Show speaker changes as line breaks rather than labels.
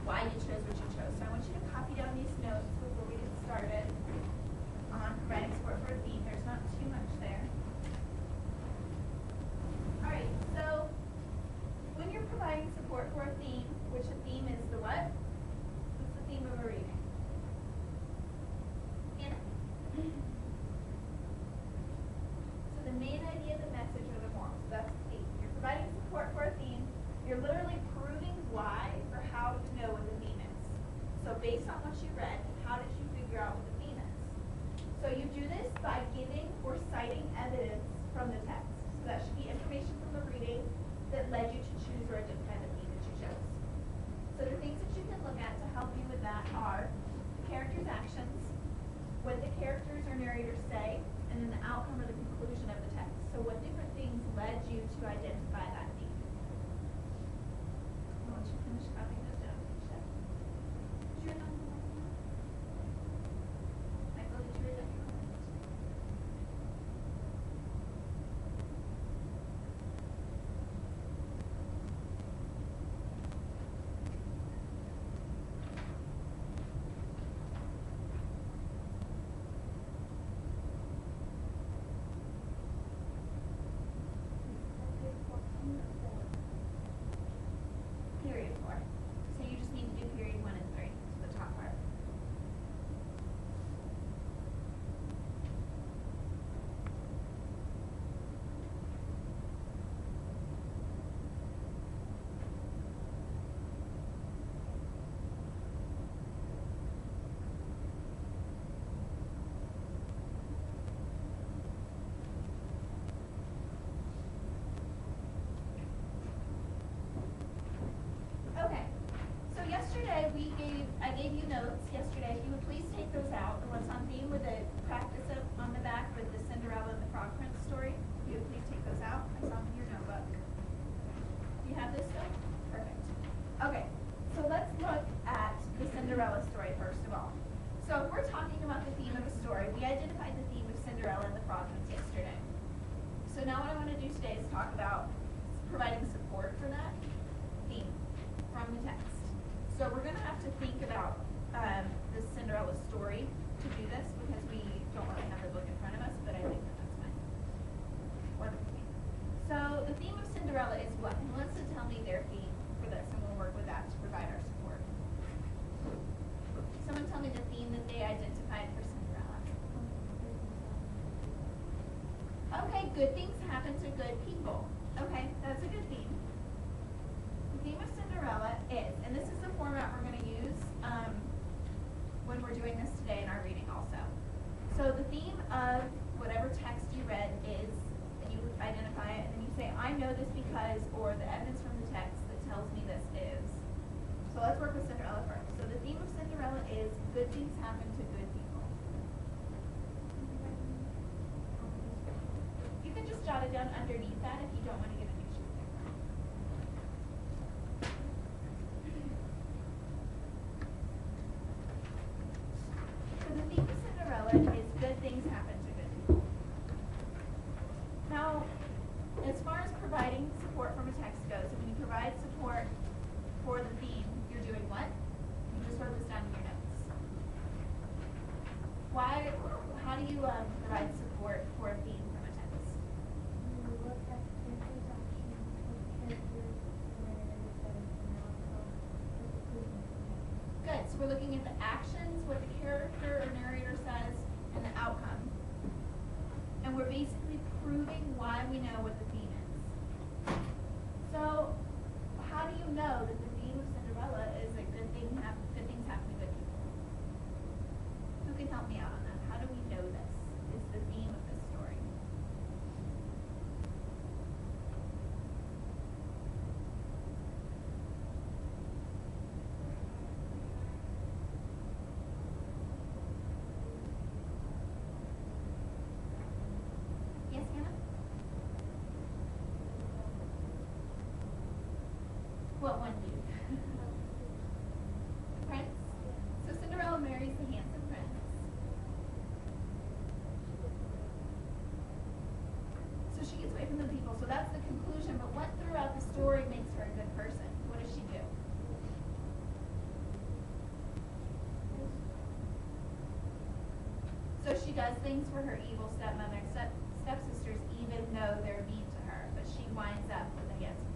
why you chose what you chose. So I want you to copy down these notes before we get started on providing support for a theme. There's not too much there. All right, so when you're providing support for a theme, which a theme is the what? What's the theme of a reading? Anna? So the main idea, the message, or the moral. So that's the theme. You're providing support for a theme. You're literally proving why or how you know what the theme is. So based on what you read, how did you figure out what the theme is? So you do this by giving or citing evidence from the text. So that should be information from the reading that led you to choose or identify the theme that you chose. So the things that you can look at to help you with that are the character's actions, what the characters or narrators say, and then the outcome or the conclusion of the text. So what different things led you to identify that theme? I'll let you finish copying those down. Did you write down the right one? Michael, did you write down your comment? Period 4. So you just need to do period 1 and 3, so the top part. Okay, so yesterday I gave you notes yesterday. If you would please take those out. The ones on theme with the practice up on the back with the Cinderella and the Frog Prince story. If you would please take those out. I saw them in your notebook. Do you have this still? Perfect. Okay, so let's look at the Cinderella story first of all. So if we're talking about the theme of a story, we identified the theme of Cinderella and the Frog Prince yesterday. So now what I want to do today is talk about providing support for that theme from the text. So we're going to have to think about the Cinderella story to do this because we don't really have the book in front of us, but I think that that's fine. Wonderful. So the theme of Cinderella is what? And Melissa tell me their theme for this, and we'll work with that to provide our support. Someone tell me the theme that they identified for Cinderella. Okay, good things happen to good people. Okay, that's a good theme. The theme of Cinderella is, and this is the format we're going to use when we're doing this today in our reading also. So the theme of whatever text you read is, and you identify it, and then you say, I know this because, or the evidence from the text that tells me this is. So let's work with Cinderella first. So the theme of Cinderella is, good things happen to good people. You can just jot it down underneath that if you don't want to give a new sheet of paper. So the theme of Cinderella is good things happen to good people. Now, as far as providing support from a text goes, when you provide support for the theme, you're doing what? You just wrote this down in your notes. How do you provide support for a theme from a text? Good. So we're looking at the actions, what the character or narrator says, and the outcome. And we're basically proving why we know what the theme is. So how do you know that the theme of Cinderella is that good things happen to good people? Who can help me out on that? How do we know this is the theme of this story? Yes, Hannah? What one do? Prince? So Cinderella marries the handsome prince. So she gets away from the people. So that's the conclusion. But what throughout the story makes her a good person? What does she do? So she does things for her evil stepmother and stepsisters even though they're mean to her, but she winds up with a handsome